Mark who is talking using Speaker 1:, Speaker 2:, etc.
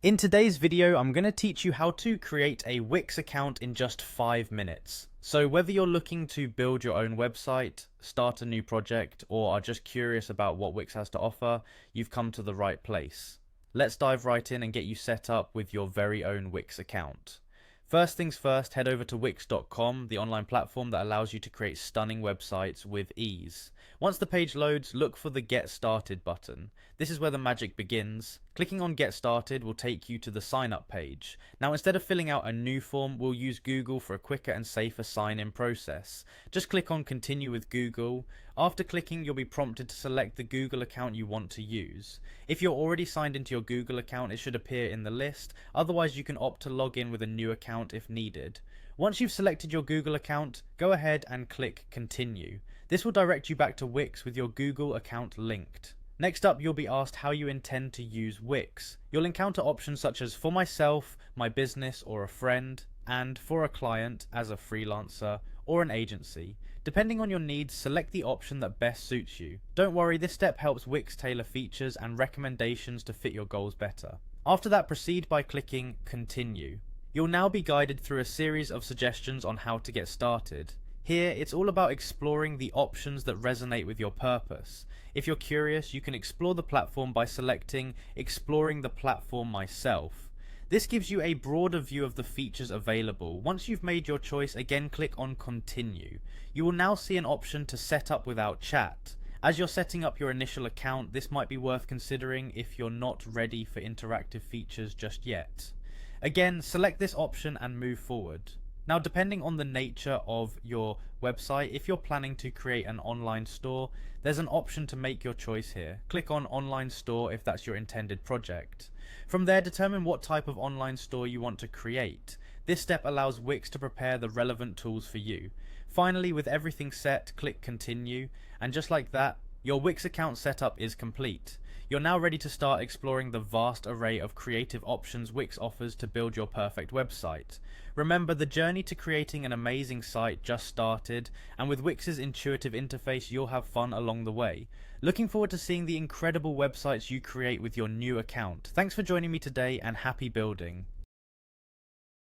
Speaker 1: In today's video, I'm going to teach you how to create a Wix account in just 5 minutes. So whether you're looking to build your own website, start a new project, or are just curious about what Wix has to offer, you've come to the right place. Let's dive right in and get you set up with your very own Wix account. First things first, head over to Wix.com, the online platform that allows you to create stunning websites with ease. Once the page loads, look for the Get Started button. This is where the magic begins. Clicking on Get Started will take you to the sign up page. Now, instead of filling out a new form, we'll use Google for a quicker and safer sign-in process. Just click on Continue with Google. After clicking, you'll be prompted to select the Google account you want to use. If you're already signed into your Google account, it should appear in the list. Otherwise, you can opt to log in with a new account if needed. Once you've selected your Google account, go ahead and click Continue. This will direct you back to Wix with your Google account linked. Next up, you'll be asked how you intend to use Wix. You'll encounter options such as for myself, my business or a friend, and for a client as a freelancer or an agency. Depending on your needs, select the option that best suits you. Don't worry, this step helps Wix tailor features and recommendations to fit your goals better. After that, proceed by clicking Continue. You'll now be guided through a series of suggestions on how to get started. Here, it's all about exploring the options that resonate with your purpose. If you're curious, you can explore the platform by selecting Exploring the Platform Myself. This gives you a broader view of the features available. Once you've made your choice, again click on Continue. You will now see an option to set up without chat. As you're setting up your initial account, this might be worth considering if you're not ready for interactive features just yet. Again, select this option and move forward. Now, depending on the nature of your website, if you're planning to create an online store, there's an option to make your choice here. Click on Online Store if that's your intended project. From there, determine what type of online store you want to create. This step allows Wix to prepare the relevant tools for you. Finally, with everything set, click Continue, and just like that, your Wix account setup is complete. You're now ready to start exploring the vast array of creative options Wix offers to build your perfect website. Remember, the journey to creating an amazing site just started, and with Wix's intuitive interface, you'll have fun along the way. Looking forward to seeing the incredible websites you create with your new account. Thanks for joining me today, and happy building.